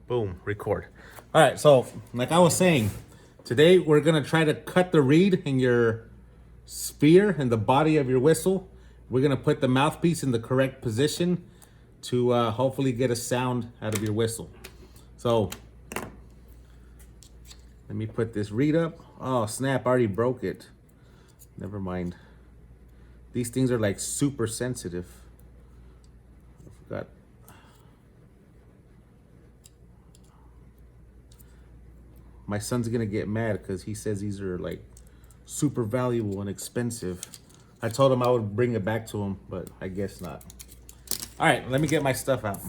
Boom, record. All right, so like I was saying, today we're gonna try to cut the reed in your sphere and the body of your whistle. We're gonna put the mouthpiece in the correct position to hopefully get a sound out of your whistle. So let me put this reed up. Oh snap, I already broke it. Never mind. These things are like super sensitive. I forgot. My son's gonna get mad because he says these are like super valuable and expensive. I told him I would bring it back to him, but I guess not. All right, let me get my stuff out.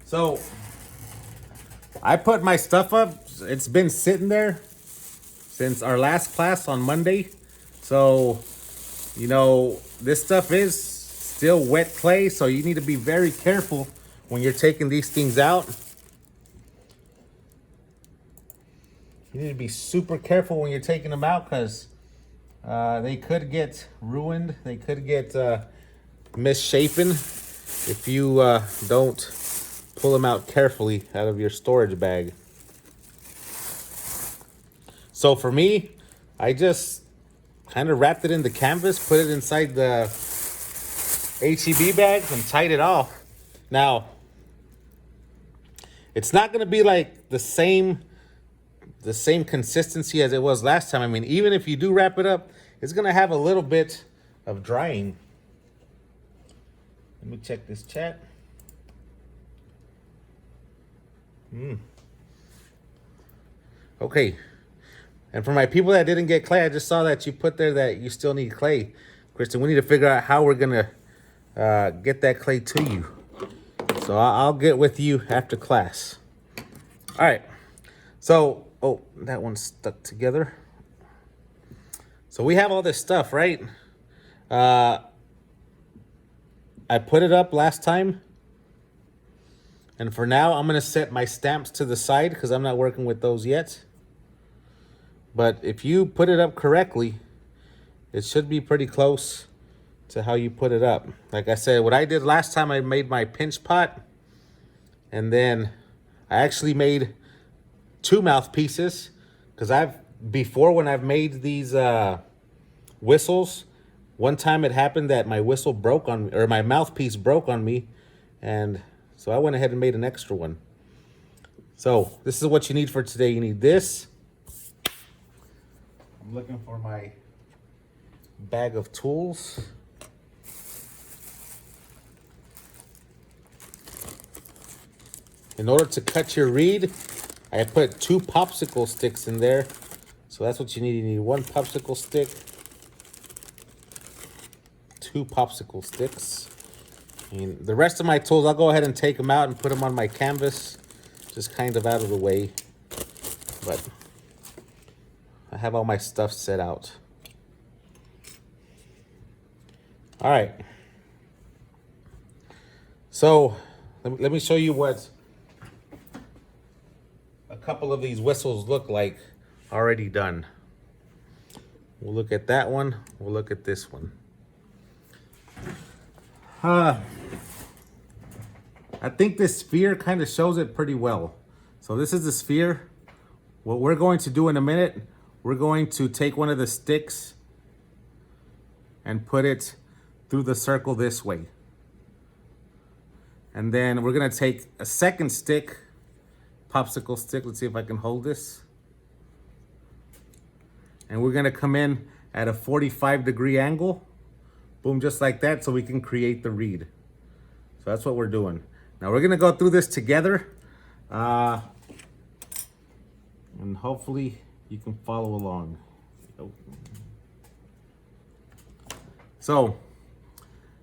So I put my stuff up. It's been sitting there since our last class on Monday. So, you know, this stuff is still wet clay, so you need to be very careful when you're taking these things out. You need to be super careful when you're taking them out because they could get ruined. They could get misshapen if you don't pull them out carefully out of your storage bag. So for me, I just kind of wrapped it in the canvas, put it inside the HEB bag and tied it off. Now, it's not going to be like the same consistency as it was last time. I mean, even if you do wrap it up, it's going to have a little bit of drying. Let me check this chat. Okay. And for my people that didn't get clay, I just saw that you put there that you still need clay. Kristen, we need to figure out how we're going to get that clay to you. So I'll get with you after class. All right. So, oh, that one's stuck together. So we have all this stuff, right? I put it up last time. And for now, I'm going to set my stamps to the side because I'm not working with those yet. But if you put it up correctly, it should be pretty close to how you put it up. Like I said, what I did last time, I made my pinch pot. And then I actually made 2 mouthpieces because before when I've made these whistles, one time it happened that my whistle broke on me, or my mouthpiece broke on me, and so I went ahead and made an extra one. So this is what you need for today. You need this. I'm looking for my bag of tools. In order to cut your reed, I put 2 popsicle sticks in there. So that's what you need. You need 1 popsicle stick, 2 popsicle sticks. And the rest of my tools, I'll go ahead and take them out and put them on my canvas, just kind of out of the way. But I have all my stuff set out. All right. So let me show you what a couple of these whistles look like already done. We'll look at that one. We'll look at this one. I think this sphere kind of shows it pretty well. So this is the sphere. What we're going to do in a minute, we're going to take one of the sticks and put it through the circle this way. And then we're going to take a second stick, popsicle stick. Let's see if I can hold this. And we're going to come in at a 45-degree angle. Boom, just like that, so we can create the reed. So that's what we're doing. Now we're gonna go through this together. And hopefully you can follow along. So,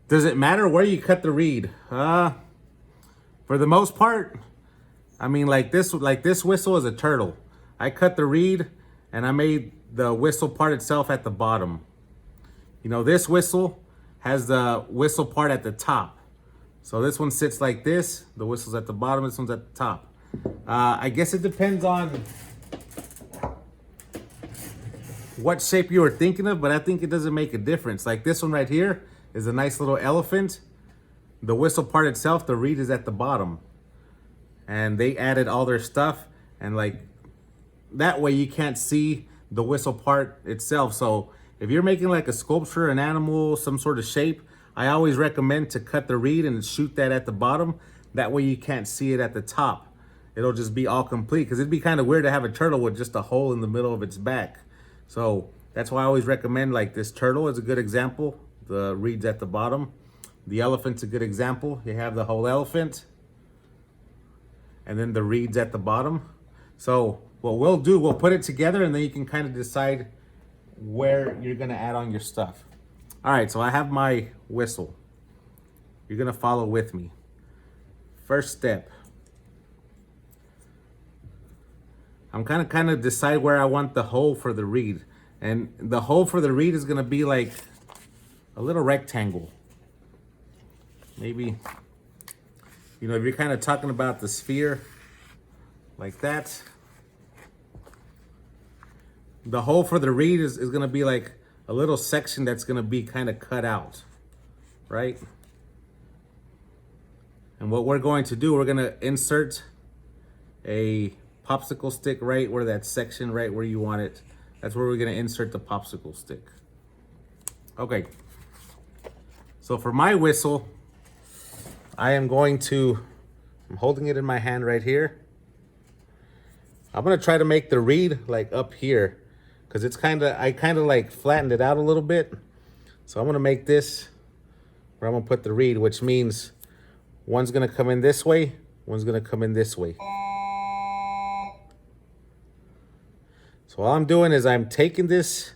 does it matter where you cut the reed? For the most part, I mean, like this whistle is a turtle. I cut the reed and I made the whistle part itself at the bottom. You know, this whistle has the whistle part at the top. So this one sits like this. The whistle's at the bottom, this one's at the top. I guess it depends on what shape you were thinking of, but I think it doesn't make a difference. Like this one right here is a nice little elephant. The whistle part itself, the reed is at the bottom. And they added all their stuff, and like that way you can't see the whistle part itself. So if you're making like a sculpture, an animal, some sort of shape, I always recommend to cut the reed and shoot that at the bottom. That way you can't see it at the top. It'll just be all complete, because it'd be kind of weird to have a turtle with just a hole in the middle of its back. So that's why I always recommend, like this turtle is a good example. The reed's at the bottom. The elephant's a good example. You have the whole elephant, and then the reed's at the bottom. So what we'll do, we'll put it together, and then you can kind of decide where you're gonna add on your stuff. All right, so I have my whistle. You're gonna follow with me. First step, I'm kind of decide where I want the hole for the reed. And the hole for the reed is gonna be like a little rectangle. Maybe, you know, if you're kind of talking about the sphere, like that. The hole for the reed is gonna be like a little section that's gonna be kind of cut out, right? And what we're going to do, we're gonna insert a popsicle stick right where that section, right where you want it. That's where we're gonna insert the popsicle stick. Okay, so for my whistle, I'm holding it in my hand right here. I'm gonna try to make the reed like up here, because it's I kind of like flattened it out a little bit. So I'm gonna make this where I'm gonna put the reed, which means one's gonna come in this way, one's gonna come in this way. So all I'm doing is I'm taking this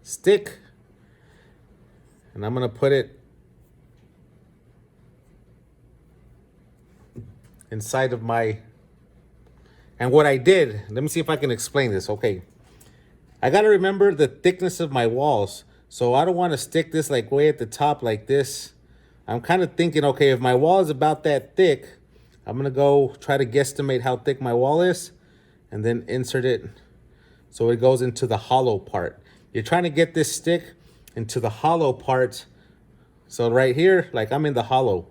stick and I'm gonna put it inside of my, and what I did, let me see if I can explain this. Okay, I gotta remember the thickness of my walls. So I don't wanna stick this like way at the top like this. I'm kind of thinking, okay, if my wall is about that thick, I'm gonna go try to guesstimate how thick my wall is and then insert it so it goes into the hollow part. You're trying to get this stick into the hollow part. So right here, like I'm in the hollow.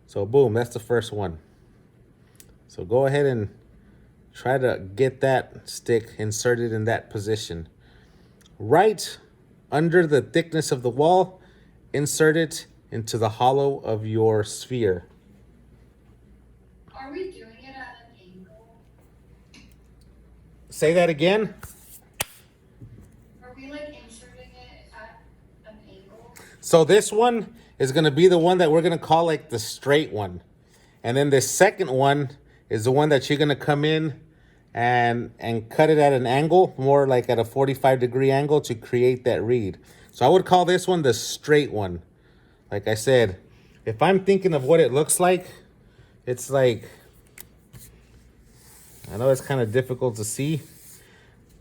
So boom, that's the first one. So go ahead and try to get that stick inserted in that position. Right under the thickness of the wall, insert it into the hollow of your sphere. Are we doing it at an angle? Say that again. Are we like inserting it at an angle? So this one is gonna be the one that we're gonna call like the straight one. And then the second one is the one that you're gonna come in and cut it at an angle, more like at a 45-degree angle to create that reed. So I would call this one the straight one. Like I said, if I'm thinking of what it looks like, it's like, I know it's kind of difficult to see,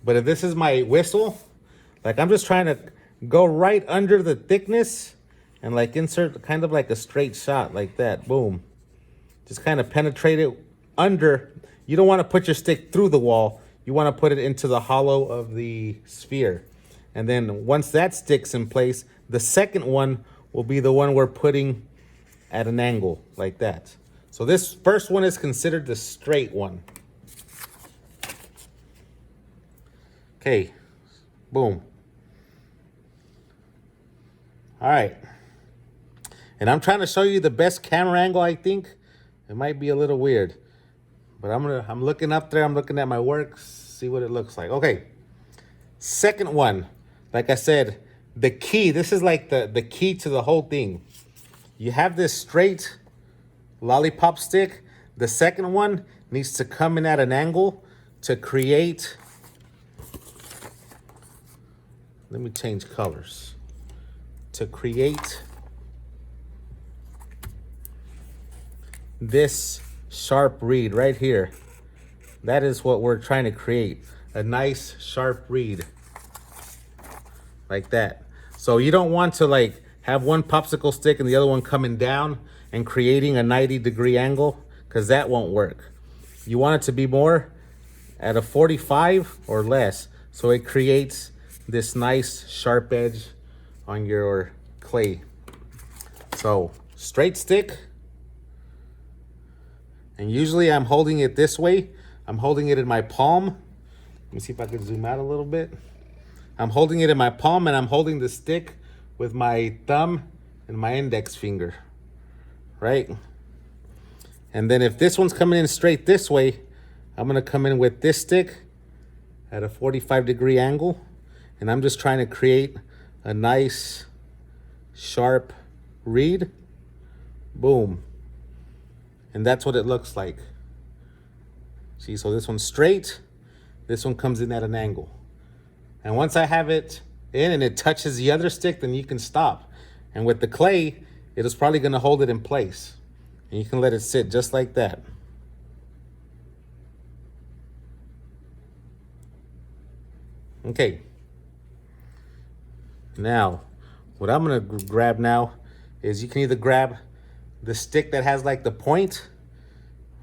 but if this is my whistle, like I'm just trying to go right under the thickness and like insert kind of like a straight shot like that, boom. Just kind of penetrate it under. You don't want to put your stick through the wall. You want to put it into the hollow of the sphere. And then once that sticks in place, the second one will be the one we're putting at an angle like that. So this first one is considered the straight one. Okay, boom. All right. And I'm trying to show you the best camera angle, I think. It might be a little weird, but I'm looking up there, I'm looking at my work, see what it looks like. Okay, second one, like I said, the key, this is like the key to the whole thing. You have this straight lollipop stick. The second one needs to come in at an angle to create, let me change colors, to create this sharp reed right here. That is what we're trying to create, a nice sharp reed like that. So you don't want to like have one popsicle stick and the other one coming down and creating a 90-degree angle, because that won't work. You want it to be more at a 45 or less, so it creates this nice sharp edge on your clay. So straight stick. And usually I'm holding it this way. I'm holding it in my palm. Let me see if I can zoom out a little bit. I'm holding it in my palm and I'm holding the stick with my thumb and my index finger, right? And then if this one's coming in straight this way, I'm gonna come in with this stick at a 45-degree angle. And I'm just trying to create a nice, sharp reed. Boom. And that's what it looks like. See, so this one's straight. This one comes in at an angle. And once I have it in and it touches the other stick, then you can stop. And with the clay, it is probably gonna hold it in place. And you can let it sit just like that. Okay. Now, what I'm gonna grab now is you can either grab the stick that has like the point,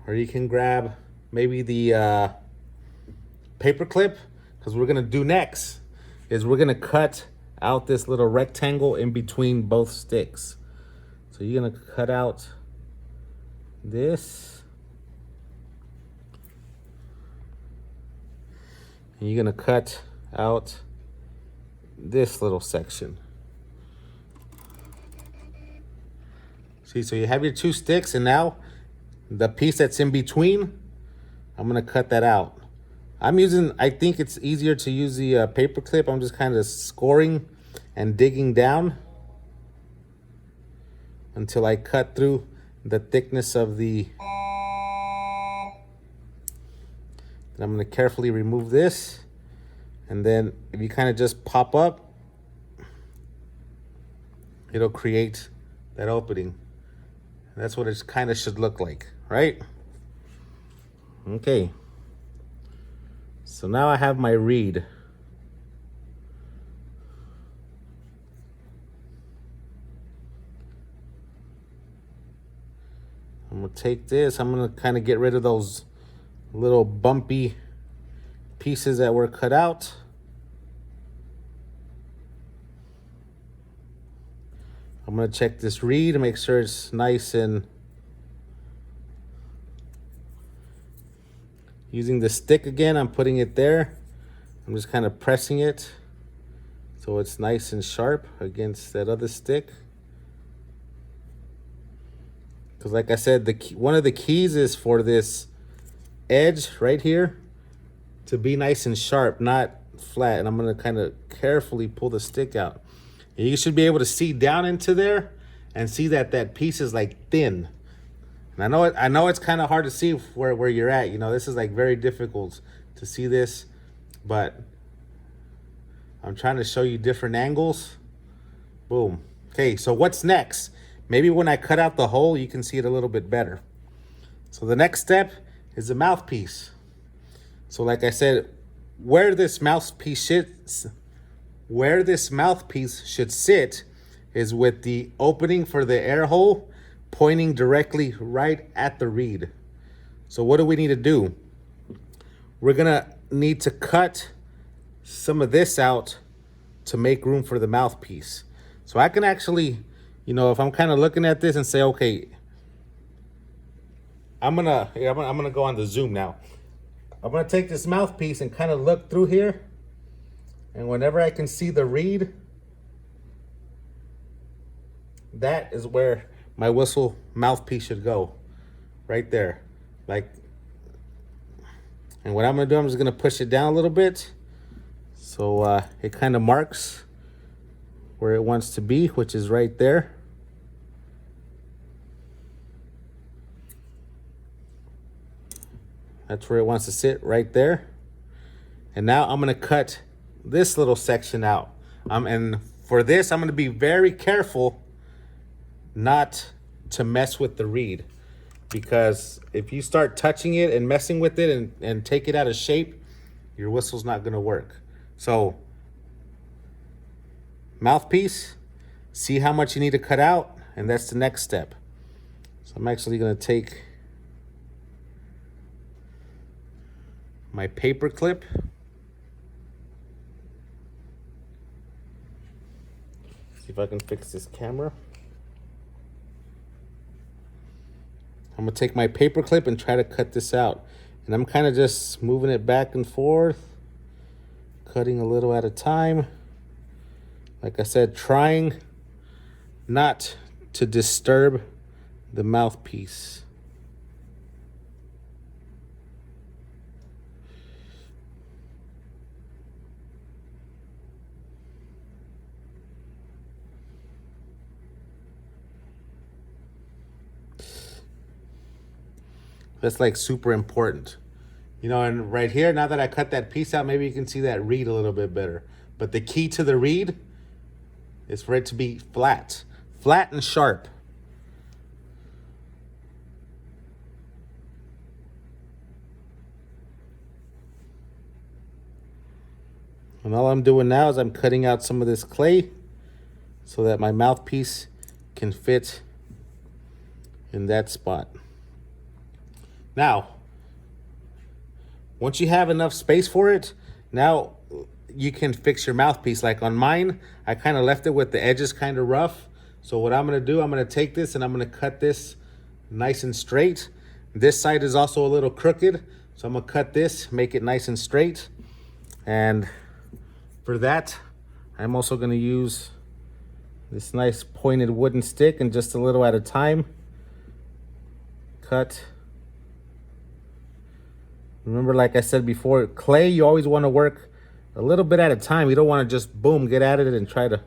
or you can grab maybe the paper clip, because what we're gonna do next is we're gonna cut out this little rectangle in between both sticks. So you're gonna cut out this, and you're gonna cut out this little section. See, so you have your two sticks, and now the piece that's in between, I'm gonna cut that out. I think it's easier to use the paper clip. I'm just kind of scoring and digging down until I cut through the thickness of the... Then I'm gonna carefully remove this. And then if you kind of just pop up, it'll create that opening. That's what it kind of should look like, right? Okay. So now I have my reed. I'm gonna take this, I'm gonna kind of get rid of those little bumpy pieces that were cut out. I'm gonna check this reed to make sure it's nice, and using the stick again, I'm putting it there. I'm just kind of pressing it so it's nice and sharp against that other stick. Because like I said, one of the keys is for this edge right here to be nice and sharp, not flat. And I'm gonna kind of carefully pull the stick out. And you should be able to see down into there and see that that piece is like thin. And I know it's kind of hard to see where you're at. You know, this is like very difficult to see this, but I'm trying to show you different angles. Boom. Okay, so what's next? Maybe when I cut out the hole, you can see it a little bit better. So the next step is the mouthpiece. So like I said, where this mouthpiece should sit is with the opening for the air hole pointing directly right at the reed. So what do we need to do? We're gonna need to cut some of this out to make room for the mouthpiece. So I can actually, you know, if I'm kind of looking at this and say, okay, I'm gonna go on the zoom now. I'm gonna take this mouthpiece and kind of look through here. And whenever I can see the reed, that is where my whistle mouthpiece should go. Right there. Like, and what I'm gonna do, I'm just gonna push it down a little bit. So it kind of marks where it wants to be, which is right there. That's where it wants to sit, right there. And now I'm gonna cut this little section out. And for this, I'm gonna be very careful not to mess with the reed, because if you start touching it and messing with it and take it out of shape, your whistle's not gonna work. So mouthpiece, see how much you need to cut out, and that's the next step. So I'm actually gonna take my paper clip, See if I can fix this camera. I'm gonna take my paper clip and try to cut this out. And I'm kind of just moving it back and forth, cutting a little at a time. Like I said, trying not to disturb the mouthpiece. That's like super important. You know, and right here, now that I cut that piece out, maybe you can see that reed a little bit better. But the key to the reed is for it to be flat. Flat and sharp. And all I'm doing now is I'm cutting out some of this clay so that my mouthpiece can fit in that spot. Now, once you have enough space for it, now you can fix your mouthpiece. Like on mine, I kind of left it with the edges kind of rough. So what I'm gonna do, I'm gonna take this and I'm gonna cut this nice and straight. This side is also a little crooked, so I'm gonna cut this, make it nice and straight. And for that, I'm also gonna use this nice pointed wooden stick and just a little at a time, cut. Remember, like I said before, clay, you always want to work a little bit at a time. You don't want to just boom, get at it and try to,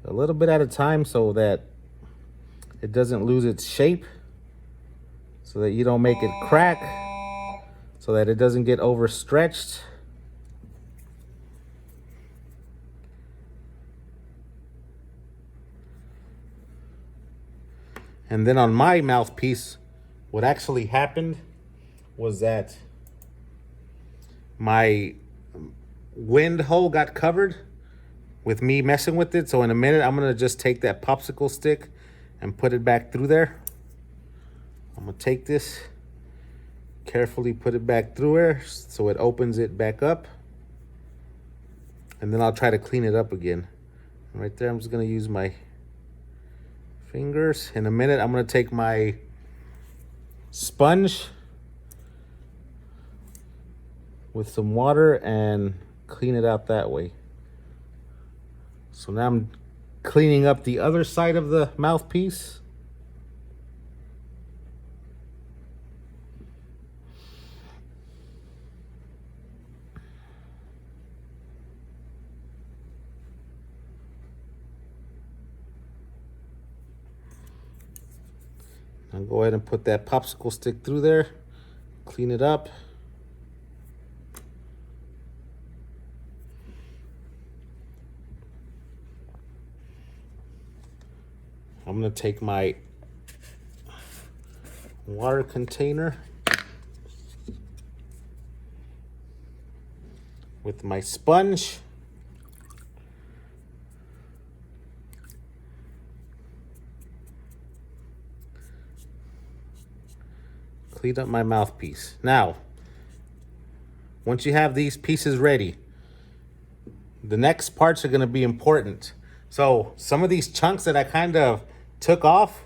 a little bit at a time so that it doesn't lose its shape, so that you don't make it crack, so that it doesn't get overstretched. And then on my mouthpiece, what actually happened was that my wind hole got covered with me messing with it. So in a minute, I'm gonna just take that popsicle stick and put it back through there. I'm gonna take this, carefully put it back through there so it opens it back up. And then I'll try to clean it up again. Right there, I'm just gonna use my fingers. In a minute, I'm gonna take my sponge with some water and clean it out that way. So now I'm cleaning up the other side of the mouthpiece. I'll go ahead and put that popsicle stick through there, clean it up. I'm gonna take my water container with my sponge. Clean up my mouthpiece. Now, once you have these pieces ready, the next parts are gonna be important. So some of these chunks that I kind of took off,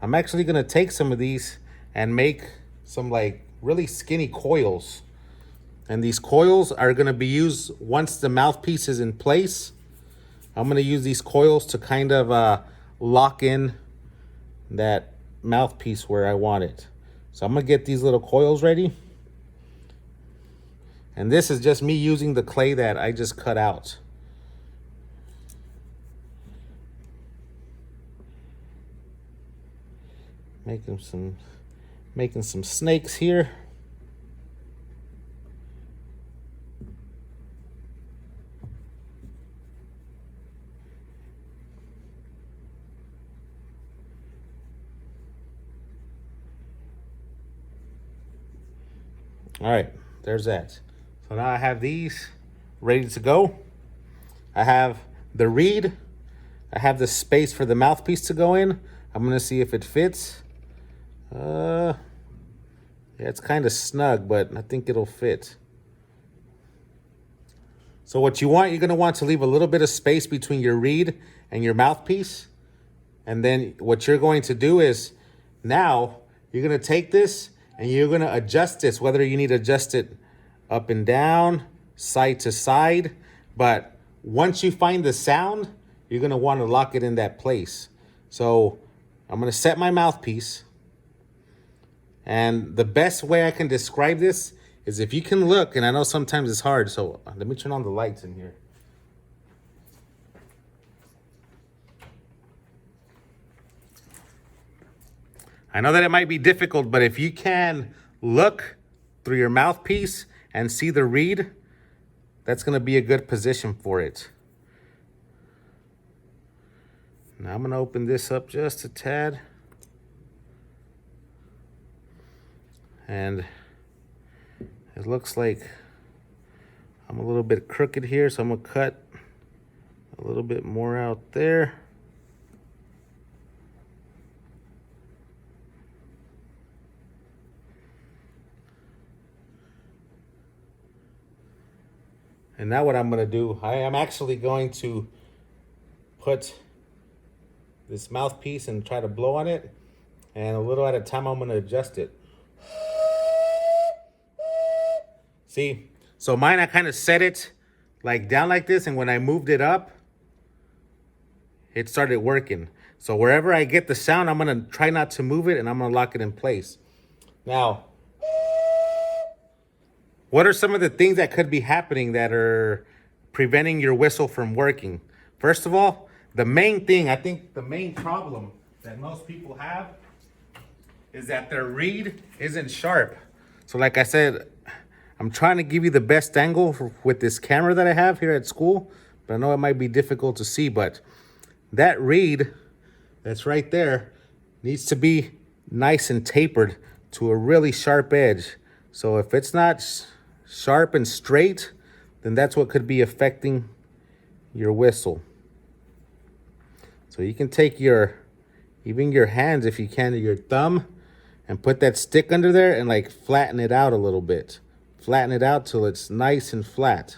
I'm actually gonna take some of these and make some like really skinny coils. And these coils are gonna be used once the mouthpiece is in place. I'm gonna use these coils to kind of lock in that mouthpiece where I want it. So I'm gonna get these little coils ready. And this is just me using the clay that I just cut out. Making some snakes here. All right, there's that. So now I have these ready to go. I have the reed. I have the space for the mouthpiece to go in. I'm gonna see if it fits. Yeah, it's kind of snug, but I think it'll fit. So what you want, you're gonna want to leave a little bit of space between your reed and your mouthpiece. And then what you're going to do is now you're going to take this and you're going to adjust this, whether you need to adjust it up and down, side to side. But once you find the sound, you're going to want to lock it in that place. So I'm going to set my mouthpiece. And the best way I can describe this is if you can look, and I know sometimes it's hard, so let me turn on the lights in here. I know that it might be difficult, but if you can look through your mouthpiece and see the reed, that's going to be a good position for it. Now I'm going to open this up just a tad. And it looks like I'm a little bit crooked here, so I'm going to cut a little bit more out there. And now what I'm going to do, I am actually going to put this mouthpiece and try to blow on it. And a little at a time, I'm going to adjust it. See, so mine, I kind of set it like down like this. And when I moved it up, it started working. So wherever I get the sound, I'm going to try not to move it and I'm going to lock it in place. Now, what are some of the things that could be happening that are preventing your whistle from working? First of all, the main thing, I think the main problem that most people have is that their reed isn't sharp. So like I said, I'm trying to give you the best angle with this camera that I have here at school, but I know it might be difficult to see, but that reed that's right there needs to be nice and tapered to a really sharp edge. So if it's not sharp and straight, then that's what could be affecting your whistle. So you can take even your hands, if you can, or your thumb, and put that stick under there and like flatten it out a little bit. Flatten it out till it's nice and flat.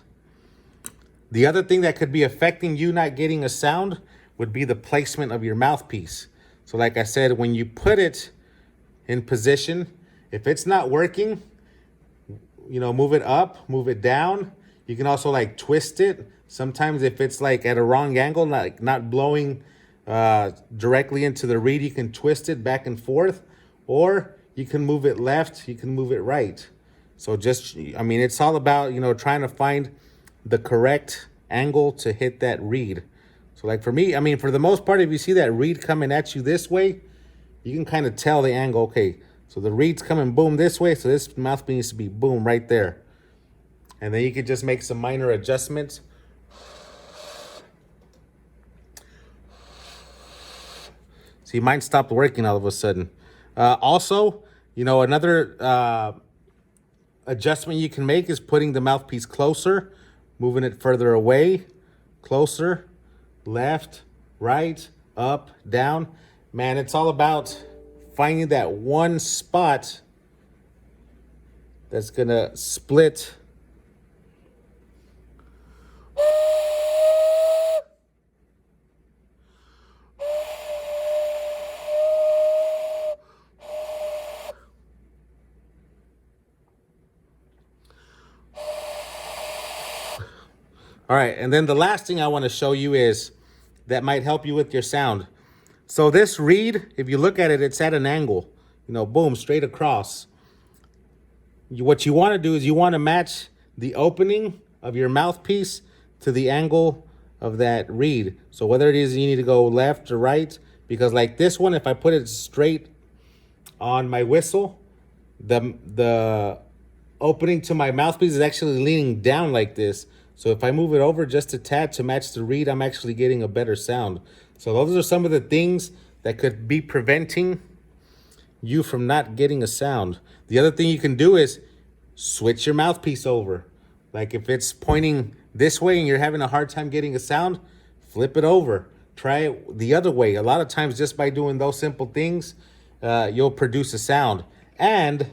The other thing that could be affecting you not getting a sound would be the placement of your mouthpiece. So like I said, when you put it in position, if it's not working, move it up, move it down. You can also like twist it. Sometimes if it's like at a wrong angle, like not blowing directly into the reed, you can twist it back and forth, or you can move it left, you can move it right. So it's all about, trying to find the correct angle to hit that reed. So like for me, for the most part, if you see that reed coming at you this way, you can kind of tell the angle. Okay, so the reed's coming boom this way, so this mouthpiece needs to be boom right there. And then you could just make some minor adjustments. See, mine stopped working all of a sudden. Also, another adjustment you can make is putting the mouthpiece closer, moving it further away, closer, left, right, up, down. Man, it's all about finding that one spot that's gonna split. All right, and then the last thing I want to show you is that might help you with your sound. So this reed, if you look at it, it's at an angle, boom, straight across. What you want to do is you want to match the opening of your mouthpiece to the angle of that reed. So whether it is you need to go left or right, because like this one, if I put it straight on my whistle, the opening to my mouthpiece is actually leaning down like this. So if I move it over just a tad to match the reed, I'm actually getting a better sound. So those are some of the things that could be preventing you from not getting a sound. The other thing you can do is switch your mouthpiece over. Like if it's pointing this way and you're having a hard time getting a sound, flip it over. Try it the other way. A lot of times just by doing those simple things, you'll produce a sound. And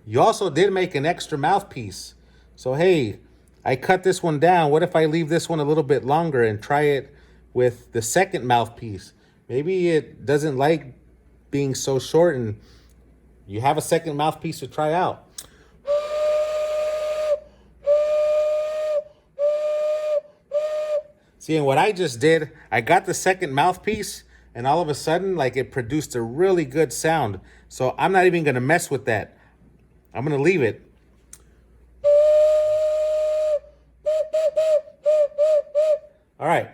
you also did make an extra mouthpiece. So hey, I cut this one down. What if I leave this one a little bit longer and try it with the second mouthpiece. Maybe it doesn't like being so short and you have a second mouthpiece to try out. See, and what I just did, I got the second mouthpiece and all of a sudden, like, it produced a really good sound. So I'm not even gonna mess with that. I'm gonna leave it. All right.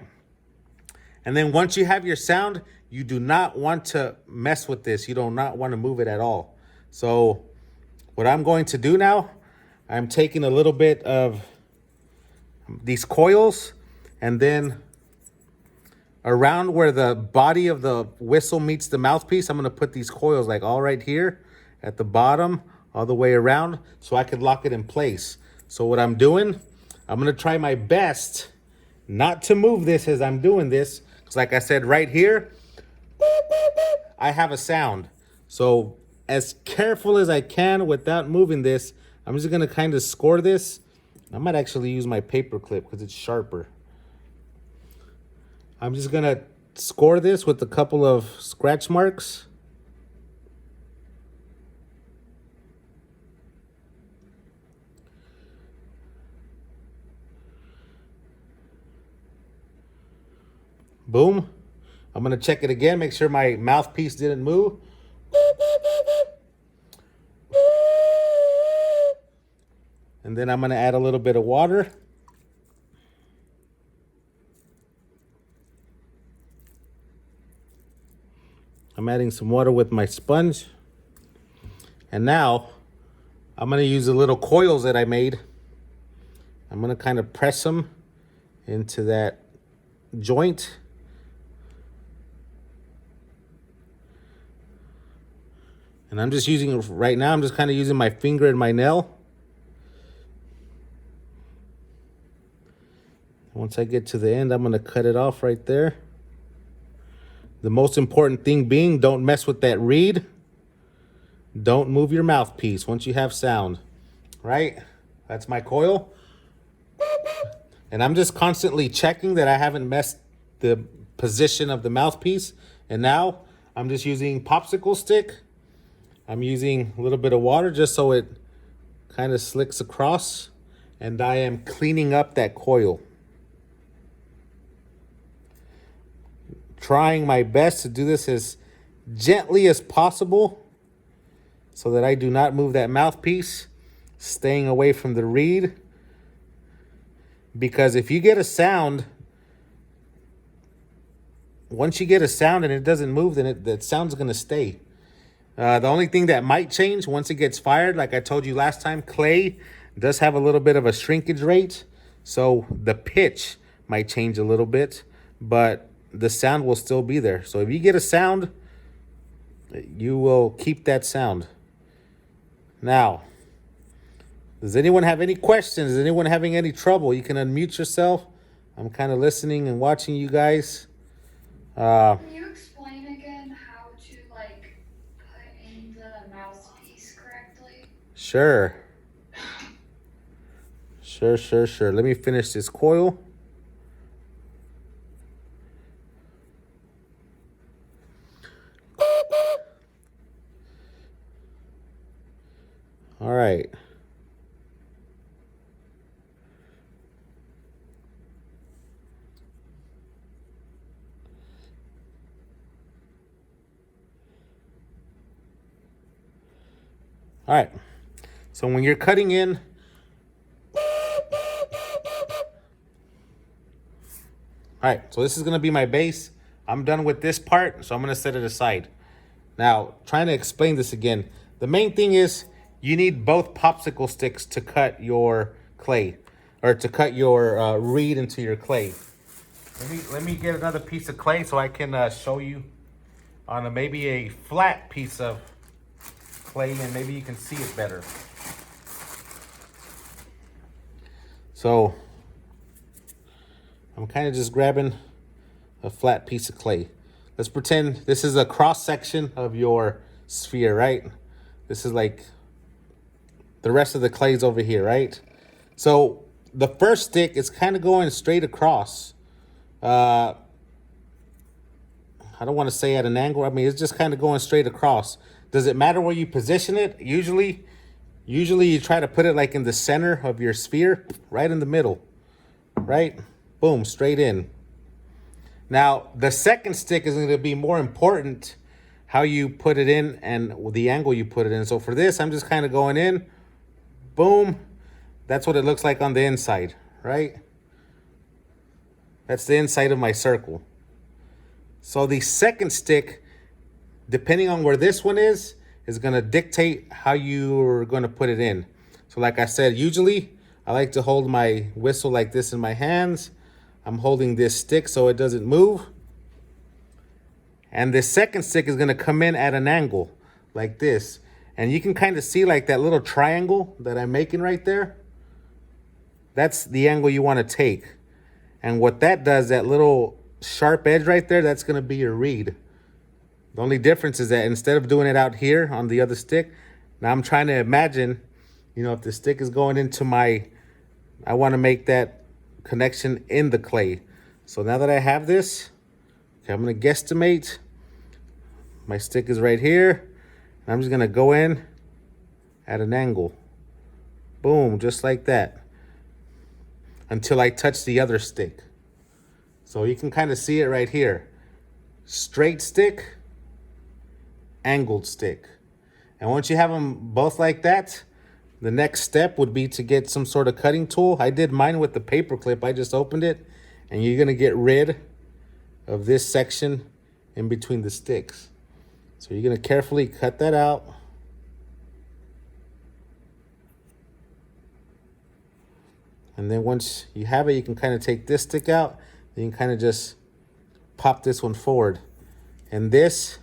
And then once you have your sound, you do not want to mess with this. You do not want to move it at all. So what I'm going to do now, I'm taking a little bit of these coils and then around where the body of the whistle meets the mouthpiece, I'm going to put these coils like all right here at the bottom, all the way around, so I could lock it in place. So what I'm doing, I'm going to try my best not to move this as I'm doing this. Because like I said, right here, I have a sound. So as careful as I can without moving this, I'm just going to kind of score this. I might actually use my paper clip because it's sharper. I'm just going to score this with a couple of scratch marks. Boom. I'm going to check it again, make sure my mouthpiece didn't move. And then I'm going to add a little bit of water. I'm adding some water with my sponge. And now I'm going to use the little coils that I made. I'm going to kind of press them into that joint. And I'm just using, right now, I'm just kind of using my finger and my nail. Once I get to the end, I'm going to cut it off right there. The most important thing being, don't mess with that reed. Don't move your mouthpiece once you have sound, right? That's my coil. And I'm just constantly checking that I haven't messed the position of the mouthpiece. And now I'm just using popsicle stick. I'm using a little bit of water just so it kind of slicks across. And I am cleaning up that coil. Trying my best to do this as gently as possible so that I do not move that mouthpiece, staying away from the reed. Because if you get a sound, once you get a sound and it doesn't move, then that sound's going to stay. The only thing that might change once it gets fired, like I told you last time, clay does have a little bit of a shrinkage rate. So the pitch might change a little bit, but the sound will still be there. So if you get a sound, you will keep that sound. Now, does anyone have any questions? Is anyone having any trouble? You can unmute yourself. I'm kind of listening and watching you guys. Can you explain again how to like put in the mouthpiece correctly? Sure. Sure. Let me finish this coil. All right. All right. So when you're cutting in, all right, so this is going to be my base. I'm done with this part, so I'm going to set it aside. Now, trying to explain this again. The main thing is you need both popsicle sticks to cut your clay, or to cut your reed into your clay. Let me get another piece of clay so I can show you on maybe a flat piece of clay, and maybe you can see it better. So I'm kind of just grabbing a flat piece of clay. Let's pretend this is a cross section of your sphere, right? This is like the rest of the clay's over here, right? So the first stick is kind of going straight across. I don't want to say at an angle. I mean, it's just kind of going straight across. Does it matter where you position it? Usually you try to put it like in the center of your sphere, right in the middle, right? Boom, straight in. Now, the second stick is going to be more important, how you put it in and the angle you put it in. So for this, I'm just kind of going in, boom. That's what it looks like on the inside, right? That's the inside of my circle. So the second stick, depending on where this one is going to dictate how you're going to put it in. So like I said, usually I like to hold my whistle like this in my hands. I'm holding this stick so it doesn't move. And this second stick is going to come in at an angle like this. And you can kind of see like that little triangle that I'm making right there. That's the angle you want to take. And what that does, that little sharp edge right there, that's going to be your reed. The only difference is that instead of doing it out here on the other stick, now I'm trying to imagine, if the stick is going into I want to make that connection in the clay. So now that I have this, okay, I'm going to guesstimate. My stick is right here. And I'm just going to go in at an angle. Boom, just like that. Until I touch the other stick. So you can kind of see it right here. Straight stick, angled stick. And once you have them both like that, the next step would be to get some sort of cutting tool. I did mine with the paper clip. I just opened it. And you're going to get rid of this section in between the sticks. So you're going to carefully cut that out. And then once you have it, you can kind of take this stick out. Then you can kind of just pop this one forward. And this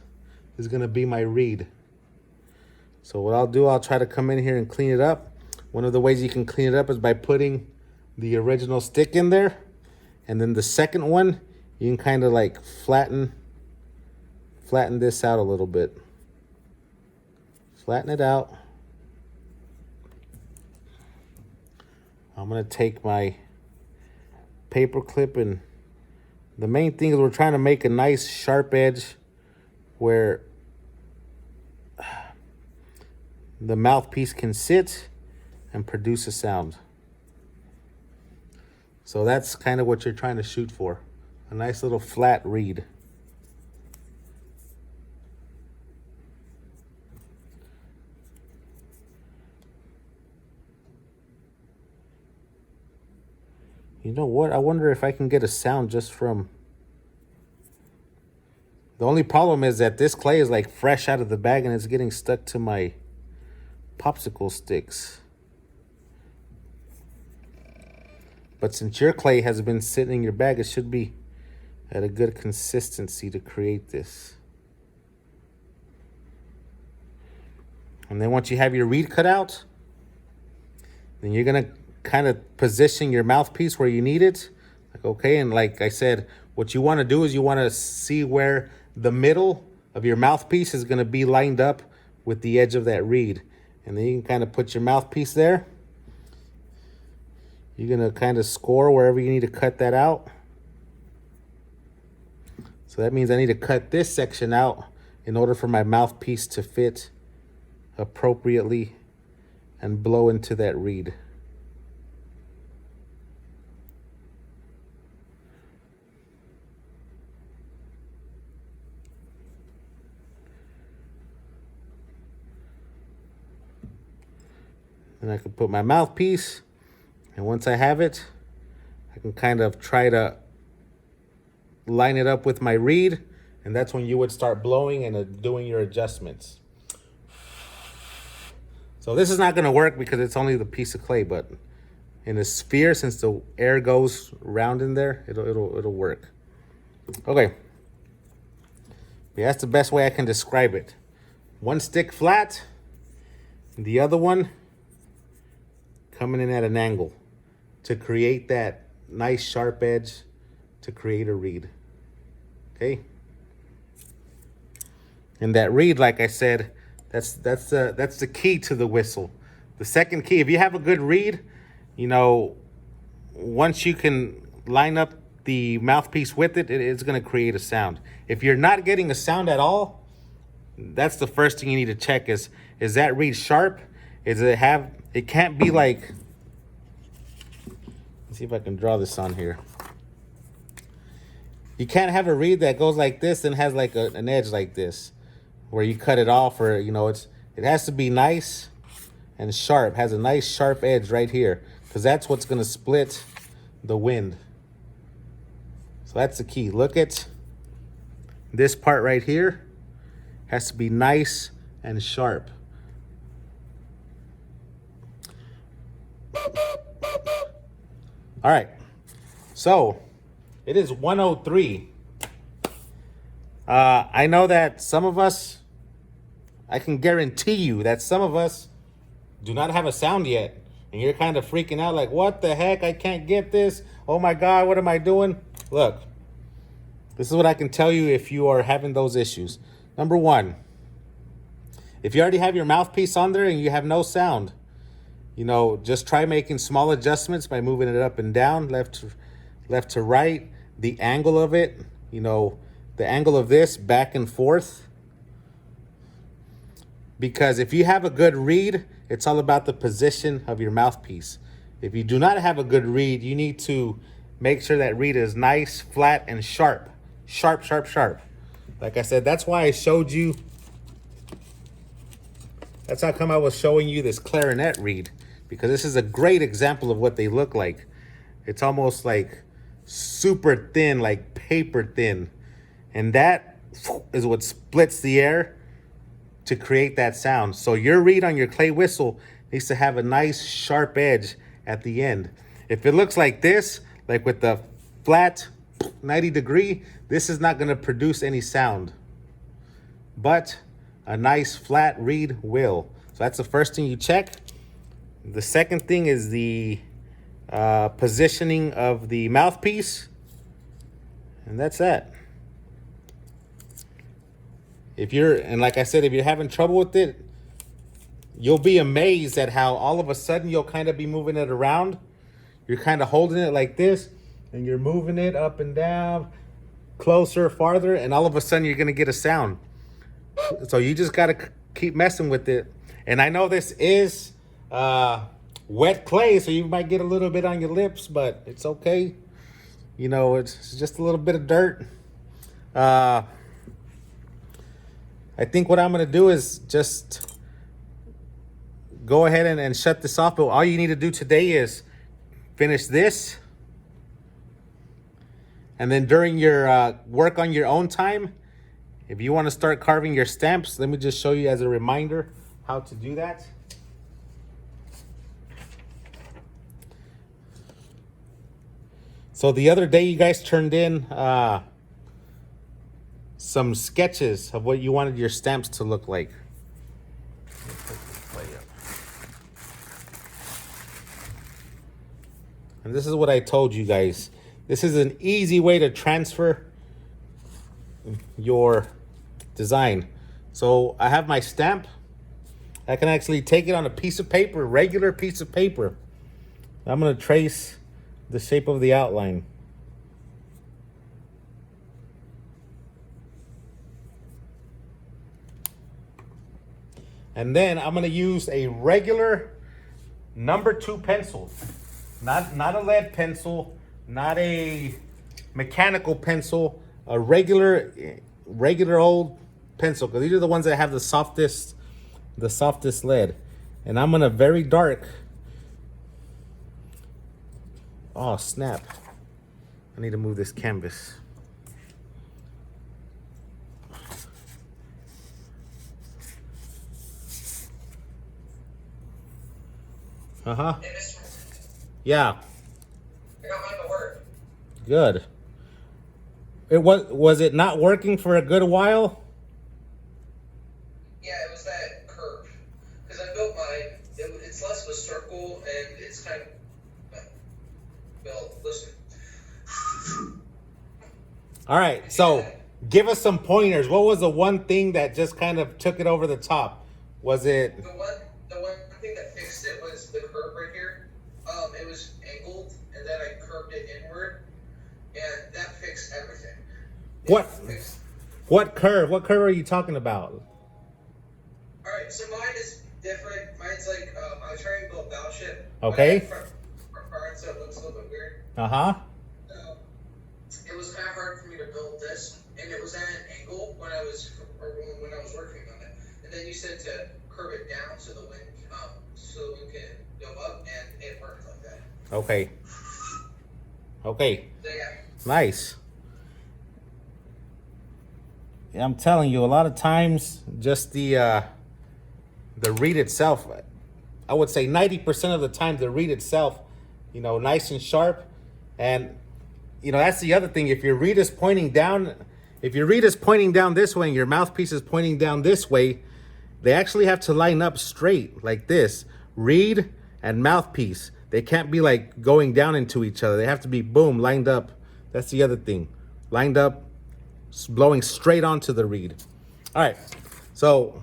is going to be my reed. So what I'll do, I'll try to come in here and clean it up. One of the ways you can clean it up is by putting the original stick in there. And then the second one, you can kind of like flatten this out a little bit. Flatten it out. I'm going to take my paper clip, and the main thing is we're trying to make a nice sharp edge where the mouthpiece can sit and produce a sound. So that's kind of what you're trying to shoot for. A nice little flat reed. You know what? I wonder if I can get a sound just from... The only problem is that this clay is like fresh out of the bag and it's getting stuck to my popsicle sticks. But since your clay has been sitting in your bag, it should be at a good consistency to create this. And then once you have your reed cut out, then you're going to kind of position your mouthpiece where you need it. Like, okay, and like I said, what you want to do is you want to see where the middle of your mouthpiece is going to be lined up with the edge of that reed. And then you can kind of put your mouthpiece there. You're going to kind of score wherever you need to cut that out. So that means I need to cut this section out in order for my mouthpiece to fit appropriately and blow into that reed. And I can put my mouthpiece, and once I have it, I can kind of try to line it up with my reed, and that's when you would start blowing and doing your adjustments. So this is not going to work because it's only the piece of clay, but in a sphere, since the air goes round in there, it'll work. Okay. Yeah, that's the best way I can describe it. One stick flat, and the other one coming in at an angle to create that nice sharp edge to create a reed. Okay. And that reed, like I said, that's the key to the whistle. The second key, if you have a good reed, once you can line up the mouthpiece with it, it's going to create a sound. If you're not getting a sound at all, that's the first thing you need to check is that reed sharp? It can't be like, let's see if I can draw this on here. You can't have a reed that goes like this and has like an edge like this, where you cut it off, or it has to be nice and sharp, has a nice sharp edge right here, because that's what's going to split the wind. So that's the key. Look at this part right here, has to be nice and sharp. All right, so it is 1:03. I know that some of us, I can guarantee you that some of us do not have a sound yet. And you're kind of freaking out like, what the heck? I can't get this. Oh my God, what am I doing? Look, this is what I can tell you if you are having those issues. Number one, if you already have your mouthpiece on there and you have no sound, just try making small adjustments by moving it up and down, left to right, the angle of it, the angle of this back and forth. Because if you have a good reed, it's all about the position of your mouthpiece. If you do not have a good reed, you need to make sure that reed is nice, flat, and sharp. Sharp, sharp, sharp. Like I said, that's why I showed you. That's how come I was showing you this clarinet reed, because this is a great example of what they look like. It's almost like super thin, like paper thin. And that is what splits the air to create that sound. So your reed on your clay whistle needs to have a nice sharp edge at the end. If it looks like this, like with the flat 90 degree, this is not going to produce any sound. But a nice flat reed will. So that's the first thing you check. The second thing is the positioning of the mouthpiece. And that's that. And like I said, if you're having trouble with it, you'll be amazed at how all of a sudden you'll kind of be moving it around. You're kind of holding it like this, and you're moving it up and down, closer, farther, and all of a sudden you're going to get a sound. So you just got to keep messing with it. And I know this is wet clay, so you might get a little bit on your lips, but it's okay. It's just a little bit of dirt. I think what I'm going to do is just go ahead and shut this off. But all you need to do today is finish this. And then during your work on your own time, if you want to start carving your stamps, let me just show you as a reminder how to do that. So the other day you guys turned in some sketches of what you wanted your stamps to look like. And this is what I told you guys. This is an easy way to transfer your design. So I have my stamp. I can actually take it on a piece of paper, regular piece of paper. I'm going to trace the shape of the outline. And then I'm going to use a regular number 2 pencil. Not a lead pencil, not a mechanical pencil, a regular old pencil, because these are the ones that have the softest lead. And I'm going to very dark. Oh, snap. I need to move this canvas. Uh-huh. Yeah. I got mine to work. Good. Was it not working for a good while? Yeah, it was that curve. Because I built mine, it's less of a circle, and it's kind of built. Listen. All right, so give us some pointers. What was the one thing that just kind of took it over the top? Was it... The one thing that fixed it was the curve right here. It was angled, and then I curved it inward, and What? What curve? What curve are you talking about? All right, so mine is different. Mine's like a triangle bell shape. Okay. Front part, so it looks a little bit weird. Uh-huh. So it was kind of hard for me to build this, and it was at an angle when I was working on it. And then you said to curve it down so the wind can go up, and it worked like that. Okay. Okay. So yeah. Nice. Yeah, I'm telling you, a lot of times just the reed itself, I would say 90% of the time the reed itself, nice and sharp. And that's the other thing. If your reed is pointing down, this way and your mouthpiece is pointing down this way, they actually have to line up straight like this. Reed and mouthpiece. They can't be like going down into each other. They have to be, boom, lined up. That's the other thing. Lined up, blowing straight onto the reed. All right. So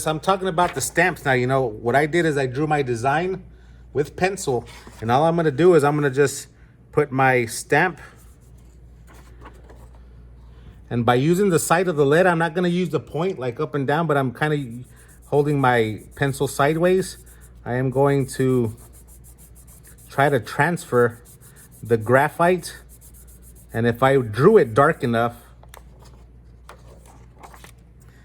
I'm talking about the stamps now. What I did is I drew my design with pencil. And all I'm going to do is I'm going to just put my stamp. And by using the side of the lead, I'm not going to use the point like up and down, but I'm kind of holding my pencil sideways. I am going to try to transfer the graphite. And if I drew it dark enough,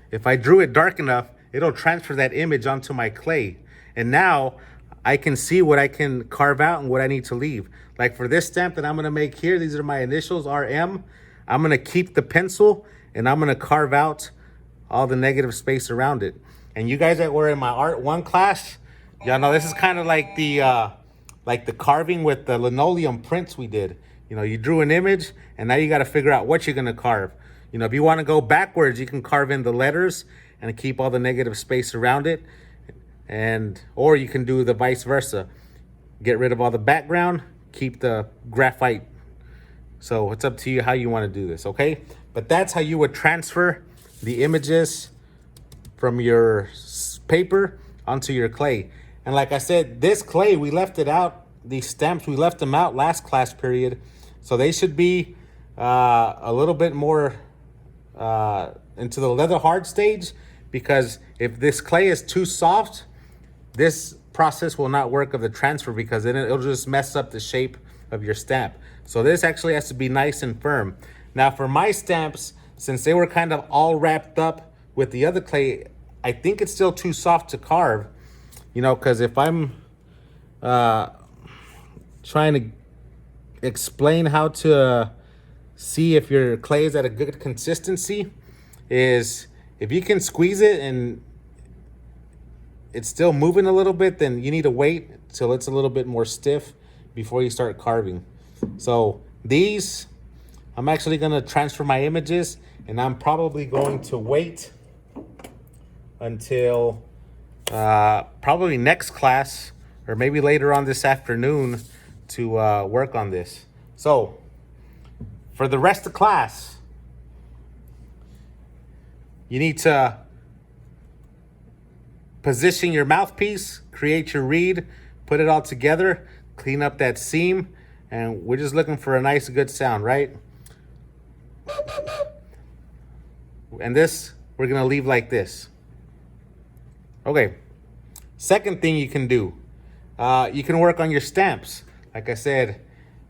it'll transfer that image onto my clay. And now I can see what I can carve out and what I need to leave. Like for this stamp that I'm going to make here, these are my initials, RM. I'm going to keep the pencil and I'm going to carve out all the negative space around it. And you guys that were in my Art 1 class, y'all know this is kind of like the carving with the linoleum prints we did. You drew an image and now you got to figure out what you're going to carve. If you want to go backwards, you can carve in the letters and keep all the negative space around it. Or you can do the vice versa. Get rid of all the background, keep the graphite. So it's up to you how you want to do this, okay? But that's how you would transfer the images from your paper onto your clay. And like I said, this clay, we left it out. These stamps, we left them out last class period. So they should be a little bit more into the leather hard stage, because if this clay is too soft, this process will not work of the transfer, because then it'll just mess up the shape of your stamp. So this actually has to be nice and firm. Now for my stamps, since they were kind of all wrapped up with the other clay, I think it's still too soft to carve, because if I'm trying to explain how to see if your clay is at a good consistency, is if you can squeeze it and it's still moving a little bit, then you need to wait till it's a little bit more stiff before you start carving. So these, I'm actually going to transfer my images, and I'm probably going to wait until probably next class or maybe later on this afternoon to work on this. So for the rest of class, you need to position your mouthpiece, create your reed, put it all together, clean up that seam, and we're just looking for a nice, good sound, right? And this, we're gonna leave like this. Okay, second thing you can do, you can work on your stamps. Like I said,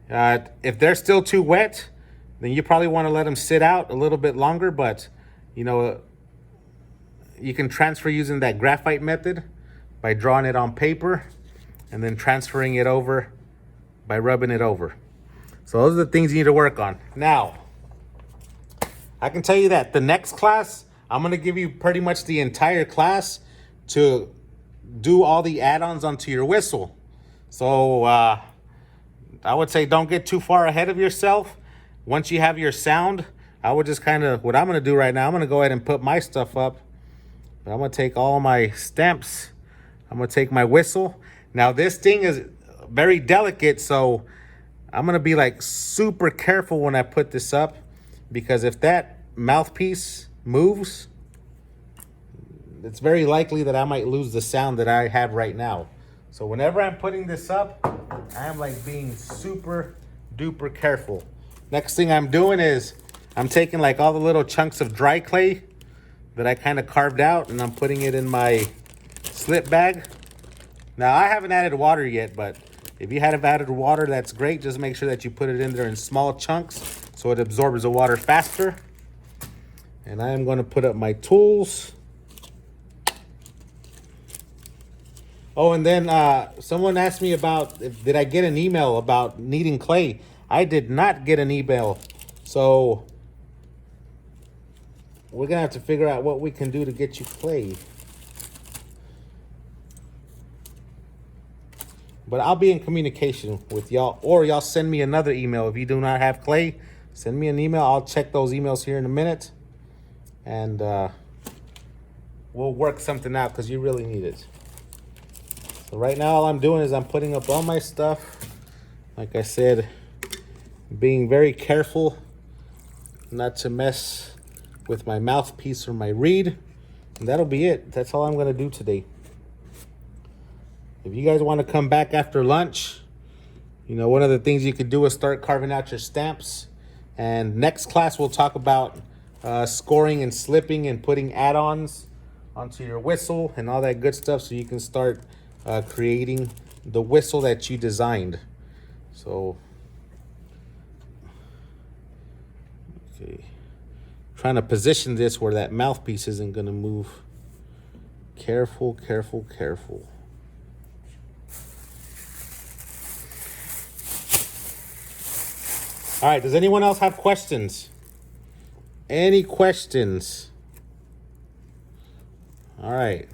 if they're still too wet, then you probably wanna let them sit out a little bit longer, but you can transfer using that graphite method by drawing it on paper and then transferring it over by rubbing it over. So those are the things you need to work on. Now, I can tell you that the next class, I'm going to give you pretty much the entire class to do all the add-ons onto your whistle. So I would say don't get too far ahead of yourself. Once you have your sound, I would just kind of, what I'm going to do right now, I'm going to go ahead and put my stuff up. I'm going to take all my stamps. I'm going to take my whistle. Now this thing is very delicate, so I'm going to be like super careful when I put this up, because if that mouthpiece moves, it's very likely that I might lose the sound that I have right now. So whenever I'm putting this up, I am like being super duper careful. Next thing I'm doing is I'm taking like all the little chunks of dry clay that I kind of carved out, and I'm putting it in my slip bag. Now, I haven't added water yet, but if you have added water, that's great. Just make sure that you put it in there in small chunks so it absorbs the water faster. And I am going to put up my tools. Oh, and then someone asked me about, did I get an email about needing clay? I did not get an email. So we're going to have to figure out what we can do to get you clay. But I'll be in communication with y'all, or y'all send me another email. If you do not have clay, send me an email. I'll check those emails here in a minute. And we'll work something out because you really need it. So right now all I'm doing is I'm putting up all my stuff. Like I said, being very careful not to mess with my mouthpiece or my reed. And that'll be it. That's all I'm going to do today. If you guys want to come back after lunch, you know, one of the things you could do is start carving out your stamps. And next class, we'll talk about scoring and slipping and putting add-ons onto your whistle and all that good stuff so you can start creating the whistle that you designed. So, okay. Trying to position this where that mouthpiece isn't going to move. Careful, careful, careful. All right, does anyone else have questions? Any questions? All right.